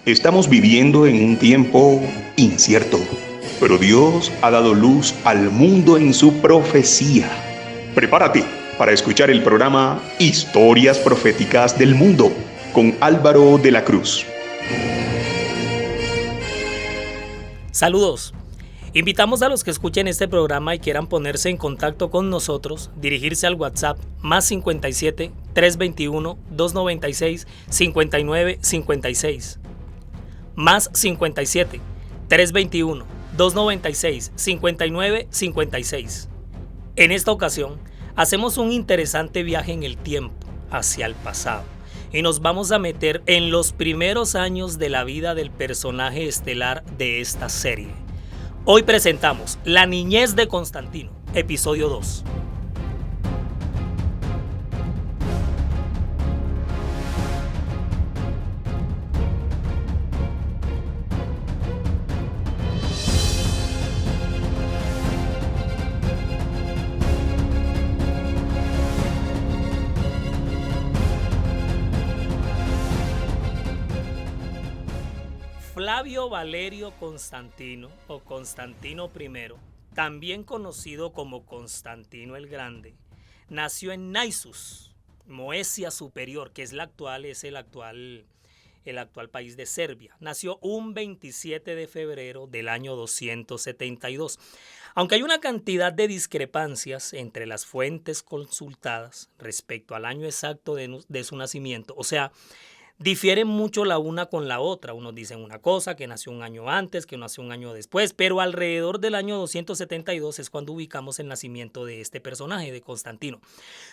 Estamos viviendo en un tiempo incierto, pero Dios ha dado luz al mundo en su profecía. Prepárate para escuchar el programa Historias Proféticas del Mundo con Álvaro de la Cruz. Saludos. Invitamos a los que escuchen este programa y quieran ponerse en contacto con nosotros, dirigirse al WhatsApp más 57 321 296 59 56. Más 57 321 296 59 56. En esta ocasión, hacemos un interesante viaje en el tiempo, hacia el pasado, y nos vamos a meter en los primeros años de la vida del personaje estelar de esta serie. Hoy presentamos La niñez de Constantino, episodio 2. Flavio Valerio Constantino o Constantino I, también conocido como Constantino el Grande, nació en Naissus, Moesia Superior, que es el actual país de Serbia. Nació un 27 de febrero del año 272. Aunque hay una cantidad de discrepancias entre las fuentes consultadas respecto al año exacto de su nacimiento, o sea, difieren mucho la una con la otra. Unos dicen una cosa, que nació un año antes, que nació un año después, pero alrededor del año 272 es cuando ubicamos el nacimiento de este personaje, de Constantino.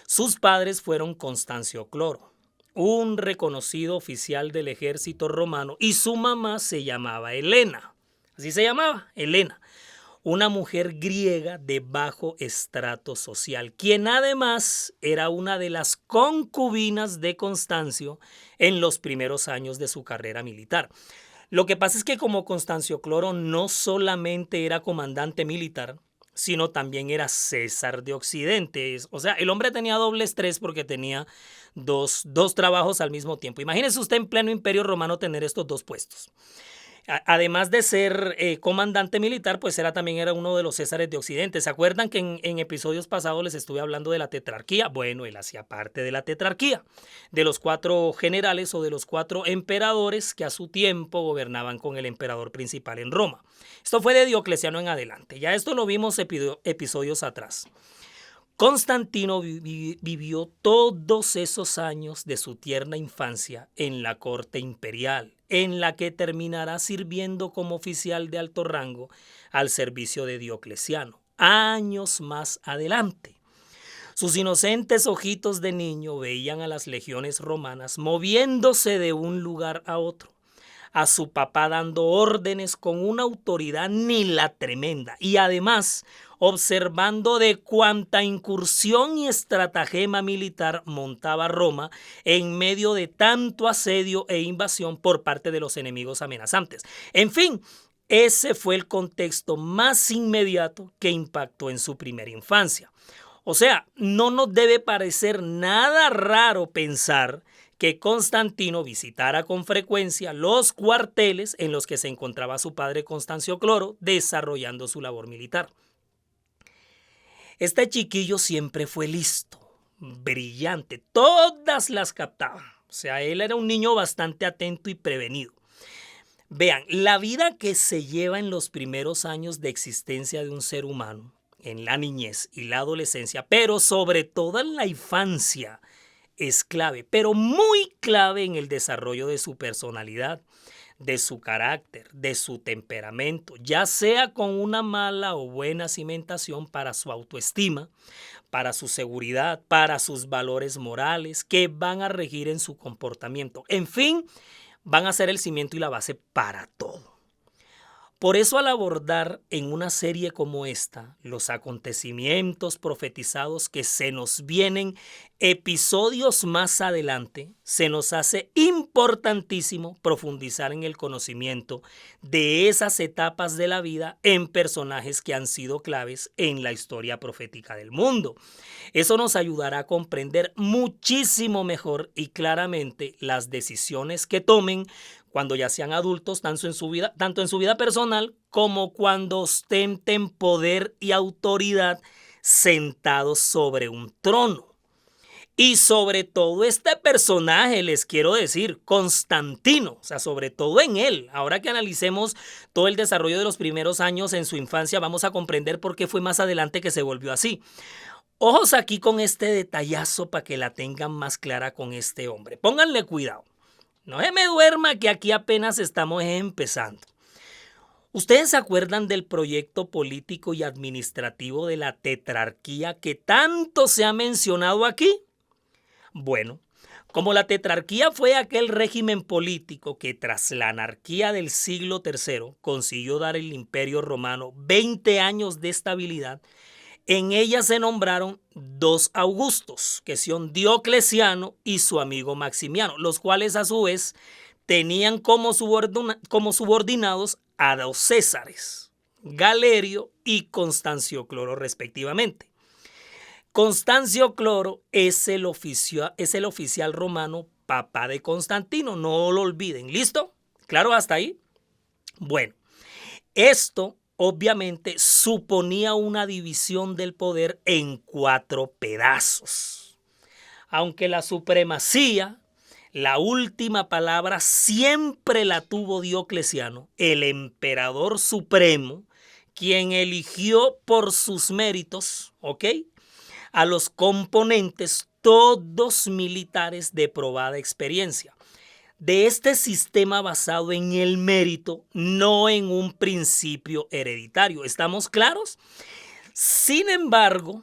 Sus padres fueron Constancio Cloro, un reconocido oficial del ejército romano, y su mamá se llamaba Helena. Así se llamaba, Helena. Una mujer griega de bajo estrato social, quien además era una de las concubinas de Constancio en los primeros años de su carrera militar. Lo que pasa es que como Constancio Cloro no solamente era comandante militar, sino también era César de Occidente. O sea, el hombre tenía doble estrés porque tenía dos trabajos al mismo tiempo. Imagínese usted en pleno Imperio Romano tener estos dos puestos. Además de ser comandante militar, pues era uno de los Césares de Occidente. ¿Se acuerdan que en episodios pasados les estuve hablando de la tetrarquía? Bueno, él hacía parte de la tetrarquía, de los 4 generales o de los 4 emperadores que a su tiempo gobernaban con el emperador principal en Roma. Esto fue de Diocleciano en adelante. Ya esto lo vimos episodios atrás. Constantino vivió todos esos años de su tierna infancia en la corte imperial, en la que terminará sirviendo como oficial de alto rango al servicio de Diocleciano, años más adelante. Sus inocentes ojitos de niño veían a las legiones romanas moviéndose de un lugar a otro, a su papá dando órdenes con una autoridad ni la tremenda, y además observando de cuánta incursión y estratagema militar montaba Roma en medio de tanto asedio e invasión por parte de los enemigos amenazantes. En fin, ese fue el contexto más inmediato que impactó en su primera infancia. O sea, no nos debe parecer nada raro pensar que Constantino visitara con frecuencia los cuarteles en los que se encontraba su padre Constancio Cloro desarrollando su labor militar. Este chiquillo siempre fue listo, brillante, todas las captaba. O sea, él era un niño bastante atento y prevenido. Vean, la vida que se lleva en los primeros años de existencia de un ser humano, en la niñez y la adolescencia, pero sobre todo en la infancia, es clave, pero muy clave en el desarrollo de su personalidad, de su carácter, de su temperamento, ya sea con una mala o buena cimentación para su autoestima, para su seguridad, para sus valores morales que van a regir en su comportamiento. En fin, van a ser el cimiento y la base para todo. Por eso, al abordar en una serie como esta los acontecimientos profetizados que se nos vienen Episodios más adelante se nos hace importantísimo profundizar en el conocimiento de esas etapas de la vida en personajes que han sido claves en la historia profética del mundo. Eso nos ayudará a comprender muchísimo mejor y claramente las decisiones que tomen cuando ya sean adultos, tanto en su vida personal como cuando ostenten poder y autoridad sentados sobre un trono. Y sobre todo este personaje, les quiero decir, Constantino, o sea, sobre todo en él. Ahora que analicemos todo el desarrollo de los primeros años en su infancia, vamos a comprender por qué fue más adelante que se volvió así. Ojos aquí con este detallazo para que la tengan más clara con este hombre. Pónganle cuidado. No se me duerma que aquí apenas estamos empezando. ¿Ustedes se acuerdan del proyecto político y administrativo de la tetrarquía que tanto se ha mencionado aquí? Bueno, como la tetrarquía fue aquel régimen político que tras la anarquía del siglo III consiguió dar al Imperio Romano 20 años de estabilidad, en ella se nombraron dos Augustos, que son Diocleciano y su amigo Maximiano, los cuales a su vez tenían como subordinados a dos Césares, Galerio y Constancio Cloro respectivamente. Constancio Cloro es el oficial romano papá de Constantino, no lo olviden, ¿listo? ¿Claro hasta ahí? Bueno, esto obviamente suponía una división del poder en 4 pedazos. Aunque la supremacía, la última palabra siempre la tuvo Diocleciano, el emperador supremo, quien eligió por sus méritos, ¿ok?, a los componentes, todos militares de probada experiencia. De este sistema basado en el mérito, no en un principio hereditario. ¿Estamos claros? Sin embargo,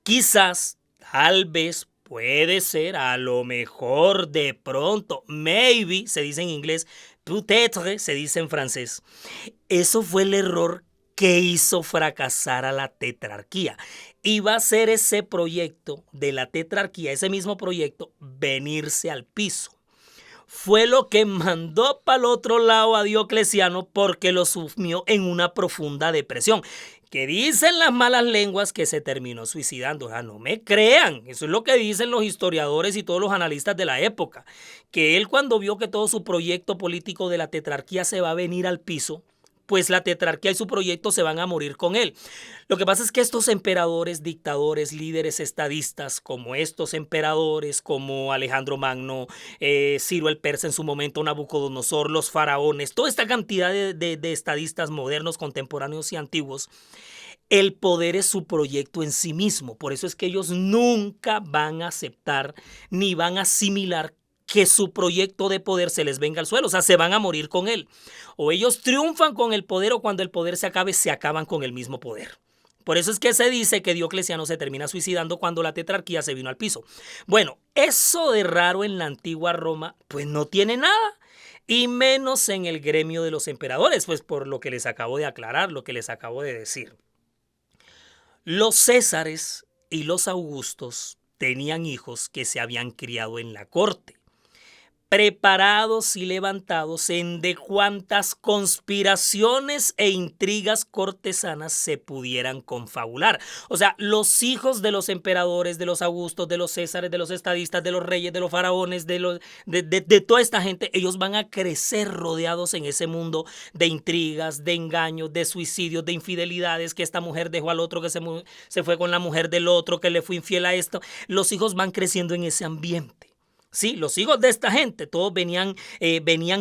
quizás, tal vez, puede ser, a lo mejor, de pronto, maybe, se dice en inglés, peut-être, se dice en francés. Eso fue el error que hizo fracasar a la tetrarquía. Y va a ser ese proyecto de la tetrarquía, ese mismo proyecto, venirse al piso. Fue lo que mandó para el otro lado a Diocleciano porque lo sumió en una profunda depresión. Que dicen las malas lenguas que se terminó suicidando. O sea, no me crean. Eso es lo que dicen los historiadores y todos los analistas de la época. Que él, cuando vio que todo su proyecto político de la tetrarquía se va a venir al piso, pues la tetrarquía y su proyecto se van a morir con él. Lo que pasa es que estos emperadores, dictadores, líderes estadistas, como estos emperadores, como Alejandro Magno, Ciro el Persa en su momento, Nabucodonosor, los faraones, toda esta cantidad de estadistas modernos, contemporáneos y antiguos, el poder es su proyecto en sí mismo. Por eso es que ellos nunca van a aceptar ni van a asimilar que su proyecto de poder se les venga al suelo, o sea, se van a morir con él. O ellos triunfan con el poder o cuando el poder se acabe, se acaban con el mismo poder. Por eso es que se dice que Diocleciano se termina suicidando cuando la tetrarquía se vino al piso. Bueno, eso de raro en la antigua Roma, pues no tiene nada. Y menos en el gremio de los emperadores, pues por lo que les acabo de aclarar, lo que les acabo de decir. Los Césares y los Augustos tenían hijos que se habían criado en la corte, preparados y levantados en de cuantas conspiraciones e intrigas cortesanas se pudieran confabular. O sea, los hijos de los emperadores, de los Augustos, de los Césares, de los estadistas, de los reyes, de los faraones, de toda esta gente, ellos van a crecer rodeados en ese mundo de intrigas, de engaños, de suicidios, de infidelidades, que esta mujer dejó al otro, que se fue con la mujer del otro, que le fue infiel a esto. Los hijos van creciendo en ese ambiente. Sí, los hijos de esta gente, todos venían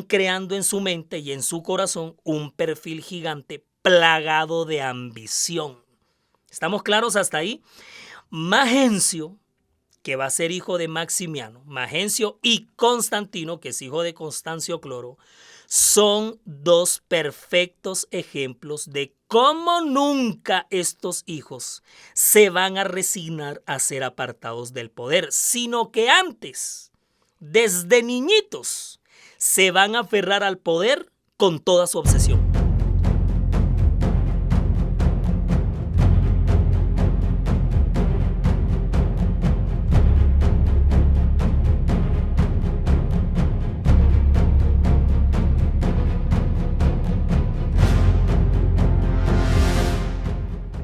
creando en su mente y en su corazón un perfil gigante plagado de ambición. ¿Estamos claros hasta ahí? Magencio, que va a ser hijo de Maximiano, Magencio y Constantino, que es hijo de Constancio Cloro, son dos perfectos ejemplos de cómo nunca estos hijos se van a resignar a ser apartados del poder, sino que antes, desde niñitos, se van a aferrar al poder con toda su obsesión.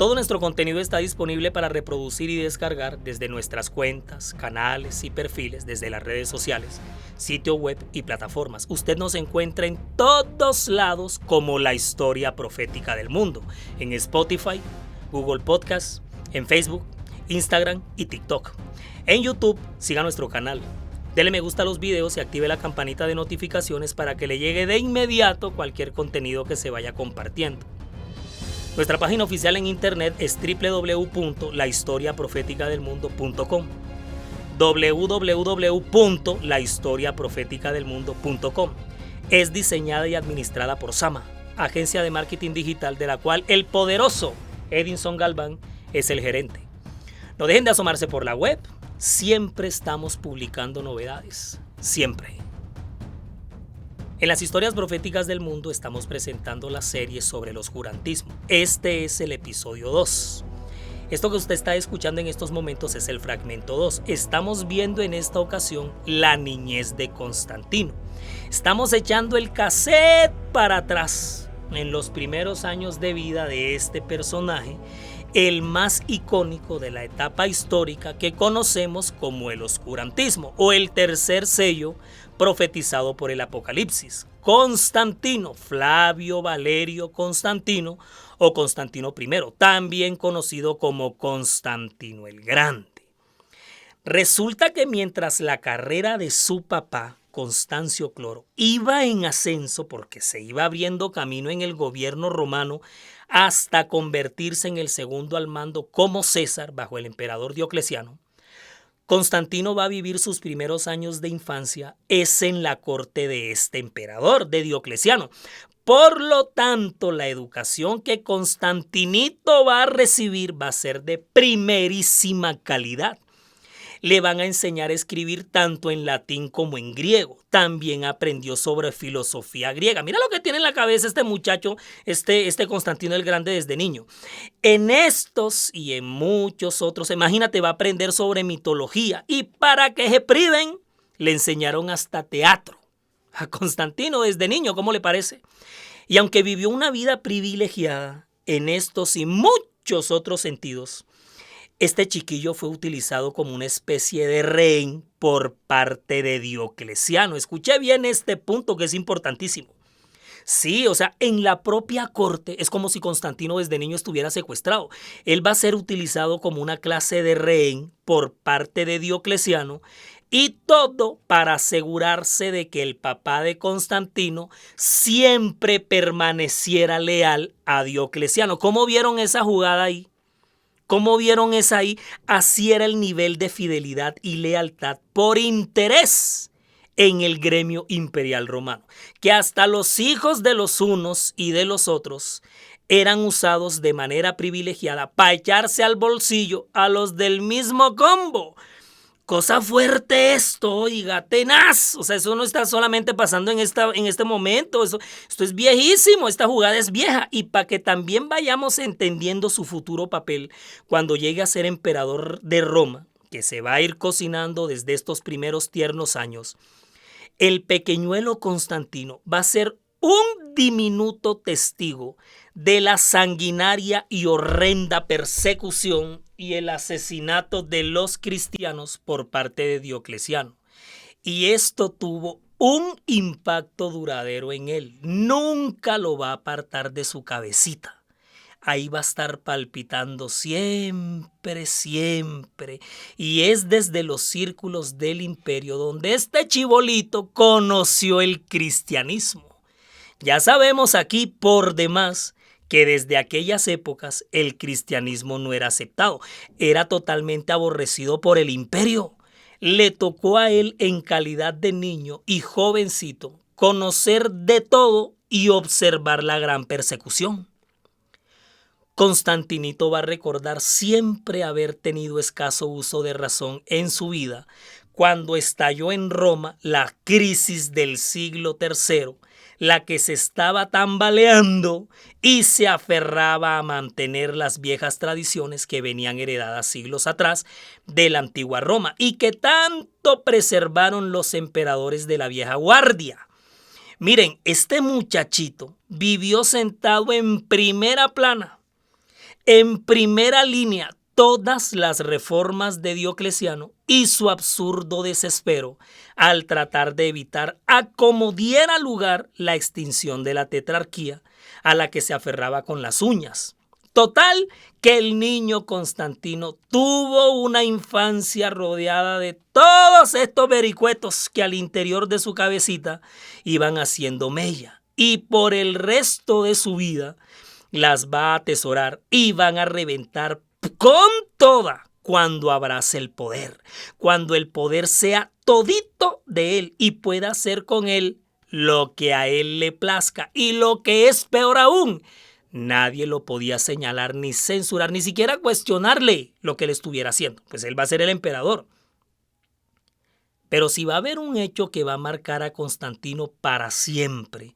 Todo nuestro contenido está disponible para reproducir y descargar desde nuestras cuentas, canales y perfiles, desde las redes sociales, sitio web y plataformas. Usted nos encuentra en todos lados como La Historia Profética del Mundo, en Spotify, Google Podcast, en Facebook, Instagram y TikTok. En YouTube, siga nuestro canal. Dele me gusta a los videos y active la campanita de notificaciones para que le llegue de inmediato cualquier contenido que se vaya compartiendo. Nuestra página oficial en internet es www.lahistoriaprofeticadelmundo.com www.lahistoriaprofeticadelmundo.com. Es diseñada y administrada por Sama, agencia de marketing digital de la cual el poderoso Edinson Galván es el gerente. No dejen de asomarse por la web, siempre estamos publicando novedades, siempre. En las historias proféticas del mundo estamos presentando la serie sobre el oscurantismo. Este es el episodio 2. Esto que usted está escuchando en estos momentos es el fragmento 2. Estamos viendo en esta ocasión la niñez de Constantino. Estamos echando el cassette para atrás en los primeros años de vida de este personaje, el más icónico de la etapa histórica que conocemos como el oscurantismo o el tercer sello profetizado por el Apocalipsis. Constantino, Flavio Valerio Constantino o Constantino I, también conocido como Constantino el Grande. Resulta que mientras la carrera de su papá, Constancio Cloro, iba en ascenso porque se iba abriendo camino en el gobierno romano hasta convertirse en el segundo al mando como César bajo el emperador Diocleciano, Constantino va a vivir sus primeros años de infancia es en la corte de este emperador, de Diocleciano. Por lo tanto, la educación que Constantinito va a recibir va a ser de primerísima calidad. Le van a enseñar a escribir tanto en latín como en griego. También aprendió sobre filosofía griega. Mira lo que tiene en la cabeza este muchacho, este Constantino el Grande desde niño. En estos y en muchos otros, imagínate, va a aprender sobre mitología. Y para que se priven, le enseñaron hasta teatro a Constantino desde niño, ¿cómo le parece? Y aunque vivió una vida privilegiada en estos y muchos otros sentidos, este chiquillo fue utilizado como una especie de rehén por parte de Diocleciano. Escuché bien este punto que es importantísimo. Sí, o sea, en la propia corte es como si Constantino desde niño estuviera secuestrado. Él va a ser utilizado como una clase de rehén por parte de Diocleciano y todo para asegurarse de que el papá de Constantino siempre permaneciera leal a Diocleciano. ¿Cómo vieron esa jugada ahí? ¿Cómo vieron esa ahí? Así era el nivel de fidelidad y lealtad por interés en el gremio imperial romano, que hasta los hijos de los unos y de los otros eran usados de manera privilegiada para echarse al bolsillo a los del mismo combo. Cosa fuerte esto, oiga, tenaz. O sea, eso no está solamente pasando en este momento. Esto es viejísimo, esta jugada es vieja. Y para que también vayamos entendiendo su futuro papel cuando llegue a ser emperador de Roma, que se va a ir cocinando desde estos primeros tiernos años, el pequeñuelo Constantino va a ser un diminuto testigo de la sanguinaria y horrenda persecución y el asesinato de los cristianos por parte de Diocleciano. Y esto tuvo un impacto duradero en él. Nunca lo va a apartar de su cabecita. Ahí va a estar palpitando siempre, siempre. Y es desde los círculos del imperio donde este chibolito conoció el cristianismo. Ya sabemos aquí por demás que desde aquellas épocas el cristianismo no era aceptado, era totalmente aborrecido por el imperio. Le tocó a él en calidad de niño y jovencito conocer de todo y observar la gran persecución. Constantinito va a recordar siempre haber tenido escaso uso de razón en su vida cuando estalló en Roma la crisis del siglo III, la que se estaba tambaleando y se aferraba a mantener las viejas tradiciones que venían heredadas siglos atrás de la antigua Roma y que tanto preservaron los emperadores de la vieja guardia. Miren, este muchachito vivió sentado en primera plana en primera línea todas las reformas de Diocleciano y su absurdo desespero al tratar de evitar a como diera lugar la extinción de la tetrarquía a la que se aferraba con las uñas. Total, que el niño Constantino tuvo una infancia rodeada de todos estos vericuetos que al interior de su cabecita iban haciendo mella, y por el resto de su vida las va a atesorar y van a reventar con toda cuando abrace el poder, cuando el poder sea todito de él y pueda hacer con él lo que a él le plazca. Y lo que es peor aún, nadie lo podía señalar ni censurar, ni siquiera cuestionarle lo que él estuviera haciendo, pues él va a ser el emperador. Pero si va a haber un hecho que va a marcar a Constantino para siempre,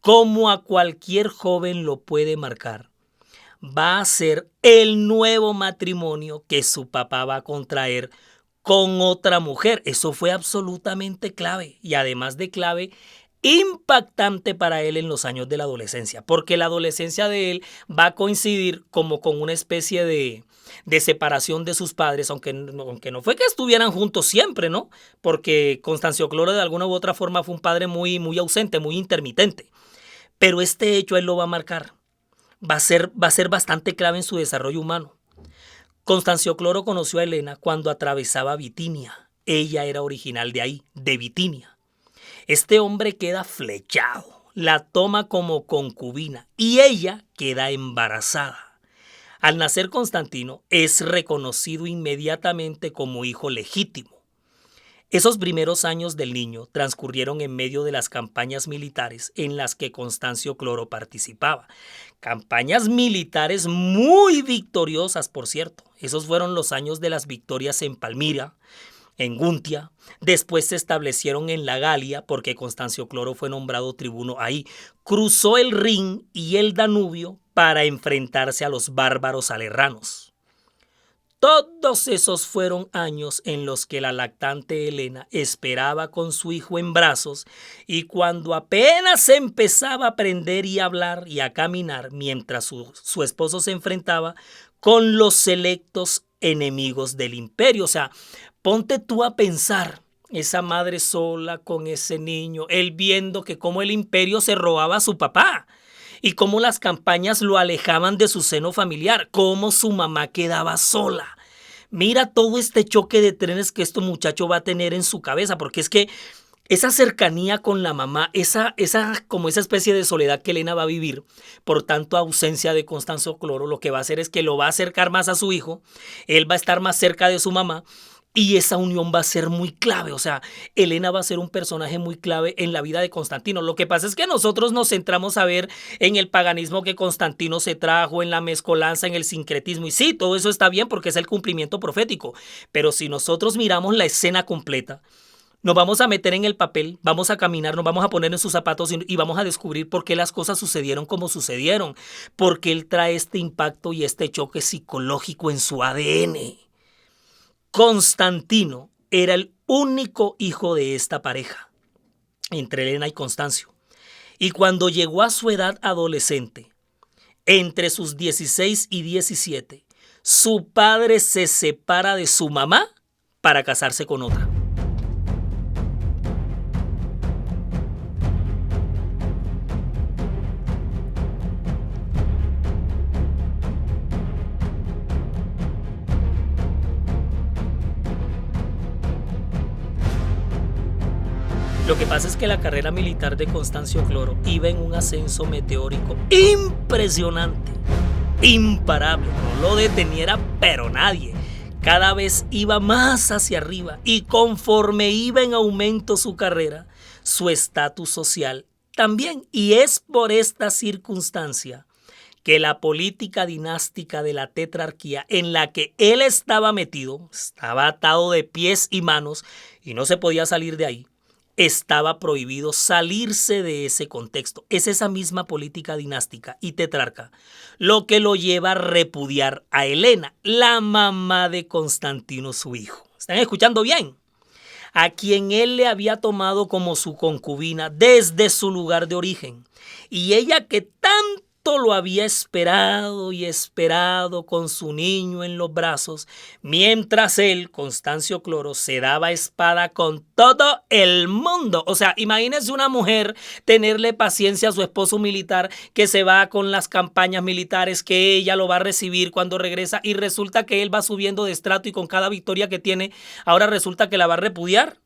como a cualquier joven lo puede marcar, va a ser el nuevo matrimonio que su papá va a contraer con otra mujer. Eso fue absolutamente clave, y además de clave, impactante para él en los años de la adolescencia, porque la adolescencia de él va a coincidir como con una especie de separación de sus padres, aunque no fue que estuvieran juntos siempre, ¿no? Porque Constancio Cloro de alguna u otra forma fue un padre muy ausente, muy intermitente. Pero este hecho él lo va a marcar. Va a ser bastante clave en su desarrollo humano. Constancio Cloro conoció a Helena cuando atravesaba Bitinia. Ella era original de ahí, de Bitinia. Este hombre queda flechado, la toma como concubina y ella queda embarazada. Al nacer Constantino es reconocido inmediatamente como hijo legítimo. Esos primeros años del niño transcurrieron en medio de las campañas militares en las que Constancio Cloro participaba. Campañas militares muy victoriosas, por cierto. Esos fueron los años de las victorias en Palmira, en Guntia. Después se establecieron en la Galia porque Constancio Cloro fue nombrado tribuno ahí. Cruzó el Rin y el Danubio para enfrentarse a los bárbaros alerranos. Todos esos fueron años en los que la lactante Helena esperaba con su hijo en brazos, y cuando apenas empezaba a aprender y a hablar y a caminar, mientras su esposo se enfrentaba con los selectos enemigos del imperio. O sea, ponte tú a pensar, esa madre sola con ese niño, él viendo que cómo el imperio se robaba a su papá y cómo las campañas lo alejaban de su seno familiar, cómo su mamá quedaba sola. Mira todo este choque de trenes que este muchacho va a tener en su cabeza, porque es que esa cercanía con la mamá, esa especie de soledad que Helena va a vivir, por tanto ausencia de Constancio Cloro, lo que va a hacer es que lo va a acercar más a su hijo, él va a estar más cerca de su mamá, y esa unión va a ser muy clave. O sea, Helena va a ser un personaje muy clave en la vida de Constantino. Lo que pasa es que nosotros nos centramos a ver en el paganismo que Constantino se trajo, en la mezcolanza, en el sincretismo. Y sí, todo eso está bien porque es el cumplimiento profético. Pero si nosotros miramos la escena completa, nos vamos a meter en el papel, vamos a caminar, nos vamos a poner en sus zapatos y vamos a descubrir por qué las cosas sucedieron como sucedieron. Porque él trae este impacto y este choque psicológico en su ADN. Constantino era el único hijo de esta pareja, entre Helena y Constancio. Y cuando llegó a su edad adolescente, entre sus 16 y 17, su padre se separa de su mamá para casarse con otra. Lo que pasa es que la carrera militar de Constancio Cloro iba en un ascenso meteórico impresionante, imparable, no lo deteniera pero nadie. Cada vez iba más hacia arriba y conforme iba en aumento su carrera, su estatus social también. Y es por esta circunstancia que la política dinástica de la tetrarquía en la que él estaba metido, estaba atado de pies y manos y no se podía salir de ahí. Estaba prohibido salirse de ese contexto. Es esa misma política dinástica y tetrarca lo que lo lleva a repudiar a Helena, la mamá de Constantino, su hijo. ¿Están escuchando bien? A quien él le había tomado como su concubina desde su lugar de origen. Y ella que tanto tanto lo había esperado y esperado con su niño en los brazos, mientras él, Constancio Cloro, se daba espada con todo el mundo. O sea, imagínense una mujer tenerle paciencia a su esposo militar que se va con las campañas militares, que ella lo va a recibir cuando regresa y resulta que él va subiendo de estrato y con cada victoria que tiene, ahora resulta que la va a repudiar.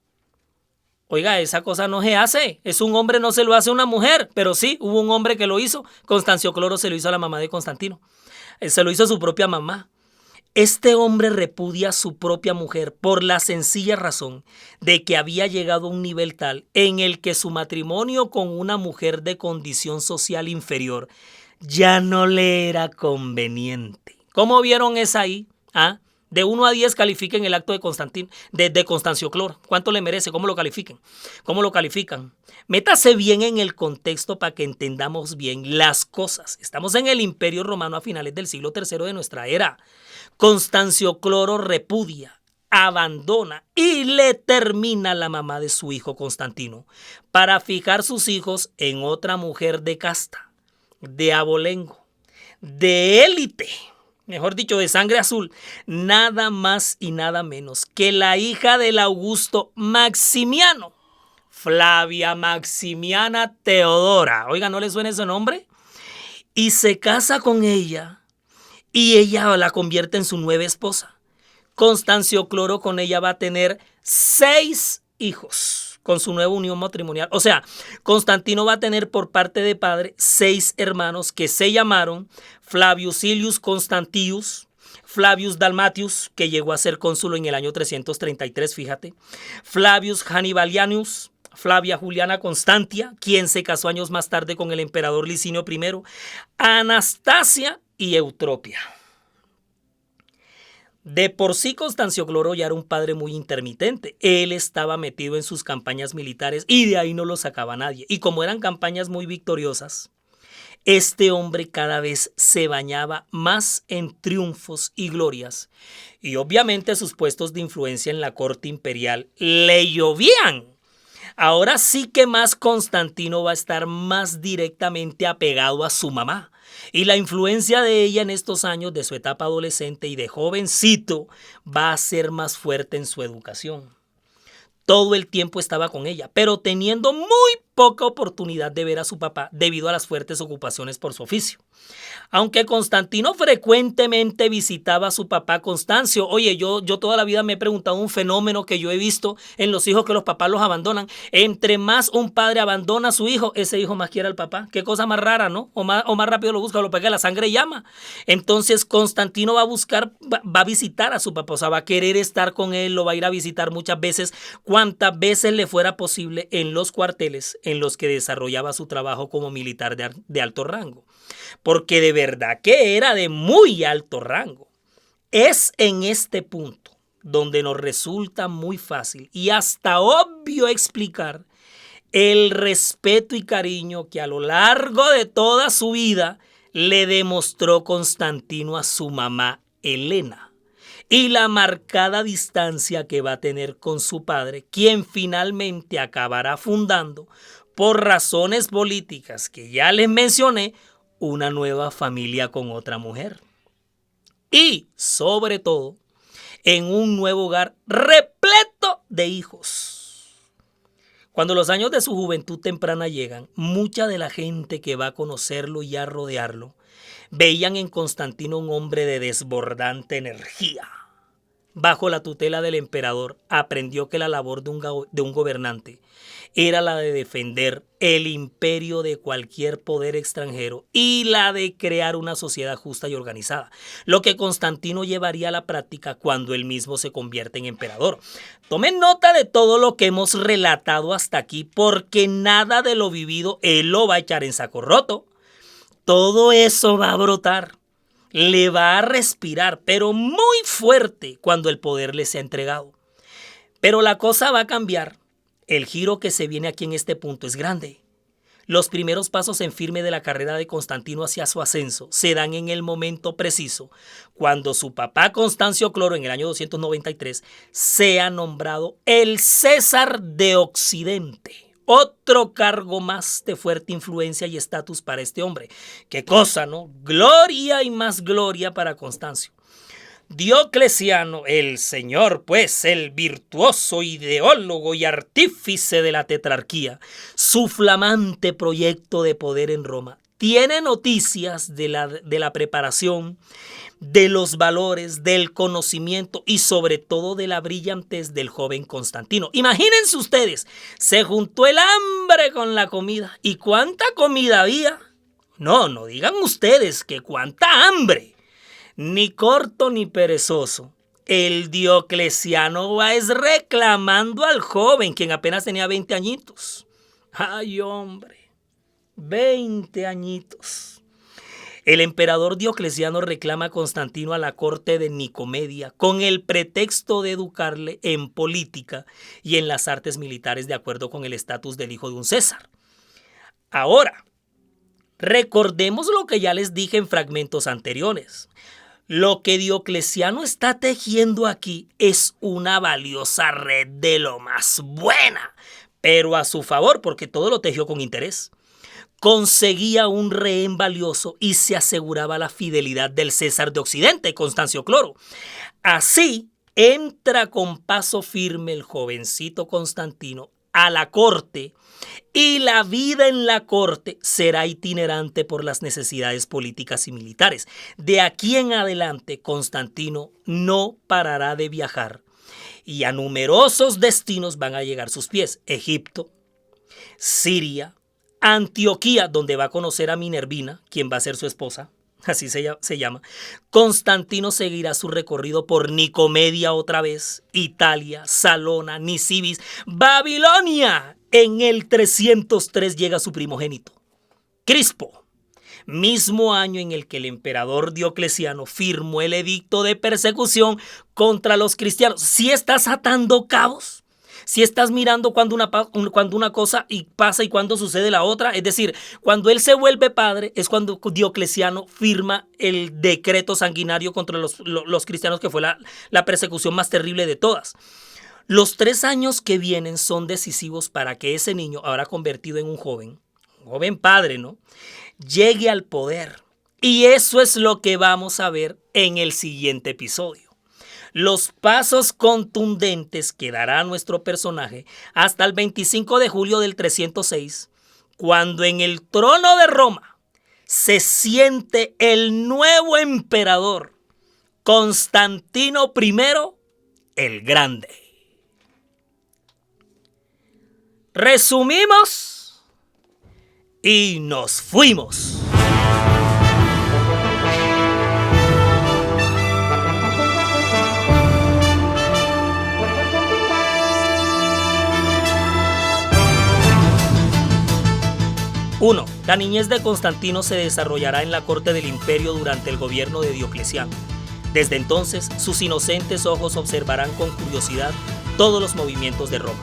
Oiga, esa cosa no se hace. Es un hombre, no se lo hace a una mujer. Pero sí, hubo un hombre que lo hizo. Constancio Cloro se lo hizo a la mamá de Constantino. Se lo hizo a su propia mamá. Este hombre repudia a su propia mujer por la sencilla razón de que había llegado a un nivel tal en el que su matrimonio con una mujer de condición social inferior ya no le era conveniente. ¿Cómo vieron esa ahí? ¿Ah? De 1 a 10 califiquen el acto de Constancio Cloro. ¿Cuánto le merece? ¿Cómo lo califiquen? ¿Cómo lo califican? Métase bien en el contexto para que entendamos bien las cosas. Estamos en el Imperio Romano a finales del siglo III de nuestra era. Constancio Cloro repudia, abandona y le termina la mamá de su hijo Constantino para fijar sus hijos en otra mujer de casta, de abolengo, de élite. Mejor dicho, de sangre azul, nada más y nada menos que la hija del Augusto Maximiano, Flavia Maximiana Teodora. Oiga, ¿no le suena ese nombre? Y se casa con ella y ella la convierte en su nueva esposa. Constancio Cloro con ella va a tener 6 hijos con su nueva unión matrimonial. O sea, Constantino va a tener por parte de padre 6 hermanos que se llamaron Flavius Ilius Constantius, Flavius Dalmatius, que llegó a ser cónsul en el año 333, fíjate, Flavius Hannibalianus, Flavia Juliana Constantia, quien se casó años más tarde con el emperador Licinio I, Anastasia y Eutropia. De por sí Constancio Cloro ya era un padre muy intermitente. Él estaba metido en sus campañas militares y de ahí no lo sacaba nadie. Y como eran campañas muy victoriosas, este hombre cada vez se bañaba más en triunfos y glorias. Y obviamente sus puestos de influencia en la corte imperial le llovían. Ahora sí que más Constantino va a estar más directamente apegado a su mamá. Y la influencia de ella en estos años de su etapa adolescente y de jovencito va a ser más fuerte en su educación. Todo el tiempo estaba con ella, pero teniendo muy poca oportunidad de ver a su papá debido a las fuertes ocupaciones por su oficio. Aunque Constantino frecuentemente visitaba a su papá Constancio, oye, yo toda la vida me he preguntado un fenómeno que yo he visto en los hijos que los papás los abandonan. Entre más un padre abandona a su hijo, ese hijo más quiere al papá. Qué cosa más rara, ¿no? O más rápido lo busca, lo pega, la sangre llama. Entonces Constantino va a visitar a su papá, o sea, va a querer estar con él, lo va a ir a visitar muchas veces, cuantas veces le fuera posible en los cuarteles en los que desarrollaba su trabajo como militar de alto rango. Porque de verdad que era de muy alto rango. Es en este punto donde nos resulta muy fácil y hasta obvio explicar el respeto y cariño que a lo largo de toda su vida le demostró Constantino a su mamá Helena y la marcada distancia que va a tener con su padre, quien finalmente acabará fundando, por razones políticas que ya les mencioné, una nueva familia con otra mujer. Y, sobre todo, en un nuevo hogar repleto de hijos. Cuando los años de su juventud temprana llegan, mucha de la gente que va a conocerlo y a rodearlo veían en Constantino un hombre de desbordante energía. Bajo la tutela del emperador, aprendió que la labor de un gobernante era la de defender el imperio de cualquier poder extranjero y la de crear una sociedad justa y organizada, lo que Constantino llevaría a la práctica cuando él mismo se convierte en emperador. Tomen nota de todo lo que hemos relatado hasta aquí, porque nada de lo vivido él lo va a echar en saco roto. Todo eso va a brotar. Le va a respirar, pero muy fuerte cuando el poder le sea entregado. Pero la cosa va a cambiar. El giro que se viene aquí en este punto es grande. Los primeros pasos en firme de la carrera de Constantino hacia su ascenso se dan en el momento preciso, cuando su papá Constancio Cloro, en el año 293, sea nombrado el César de Occidente, Otro cargo más de fuerte influencia y estatus para este hombre. Qué cosa, ¿no? Gloria y más gloria para Constancio. Diocleciano, el señor, pues, el virtuoso ideólogo y artífice de la tetrarquía, su flamante proyecto de poder en Roma, tiene noticias de la preparación, de los valores, del conocimiento y sobre todo de la brillantez del joven Constantino. Imagínense ustedes, se juntó el hambre con la comida. ¿Y cuánta comida había? No digan ustedes que cuánta hambre. Ni corto ni perezoso. El Diocleciano va reclamando al joven, quien apenas tenía 20 añitos. ¡Ay, hombre! 20 añitos. El emperador Diocleciano reclama a Constantino a la corte de Nicomedia con el pretexto de educarle en política y en las artes militares de acuerdo con el estatus del hijo de un César. Ahora, recordemos lo que ya les dije en fragmentos anteriores. Lo que Diocleciano está tejiendo aquí es una valiosa red de lo más buena, pero a su favor, porque todo lo tejió con interés. Conseguía un rehén valioso y se aseguraba la fidelidad del César de Occidente, Constancio Cloro. Así entra con paso firme el jovencito Constantino a la corte, y la vida en la corte será itinerante por las necesidades políticas y militares. De aquí en adelante, Constantino no parará de viajar y a numerosos destinos van a llegar sus pies. Egipto, Siria, Antioquía, donde va a conocer a Minervina, quien va a ser su esposa, así se llama. Constantino seguirá su recorrido por Nicomedia otra vez, Italia, Salona, Nisibis, Babilonia. En el 303 llega su primogénito, Crispo, mismo año en el que el emperador Diocleciano firmó el edicto de persecución contra los cristianos. Si estás atando cabos, si estás mirando cuando una cosa y pasa y cuando sucede la otra, es decir, cuando él se vuelve padre es cuando Diocleciano firma el decreto sanguinario contra los cristianos, que fue la persecución más terrible de todas. Los 3 años que vienen son decisivos para que ese niño, ahora convertido en un joven padre, ¿no?, llegue al poder. Y eso es lo que vamos a ver en el siguiente episodio. Los pasos contundentes que dará nuestro personaje hasta el 25 de julio del 306, cuando en el trono de Roma se siente el nuevo emperador, Constantino I el Grande. Resumimos y nos fuimos. Uno, la niñez de Constantino se desarrollará en la corte del imperio durante el gobierno de Diocleciano. Desde entonces, sus inocentes ojos observarán con curiosidad todos los movimientos de Roma.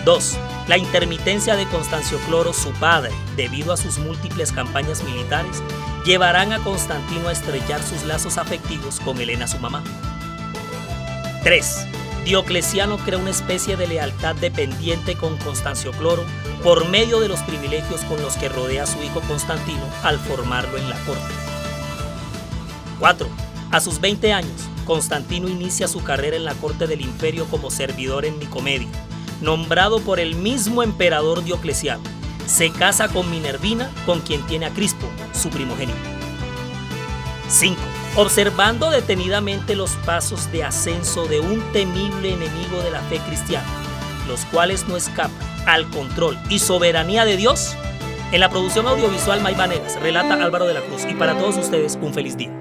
2. La intermitencia de Constancio Cloro, su padre, debido a sus múltiples campañas militares, llevarán a Constantino a estrechar sus lazos afectivos con Helena, su mamá. 3. Diocleciano crea una especie de lealtad dependiente con Constancio Cloro por medio de los privilegios con los que rodea a su hijo Constantino al formarlo en la corte. 4. A sus 20 años, Constantino inicia su carrera en la corte del imperio como servidor en Nicomedia, nombrado por el mismo emperador Diocleciano. Se casa con Minervina, con quien tiene a Crispo, su primogénito. 5. Observando detenidamente los pasos de ascenso de un temible enemigo de la fe cristiana, los cuales no escapan al control y soberanía de Dios, en la producción audiovisual May Vanegas relata Álvaro de la Cruz, y para todos ustedes un feliz día.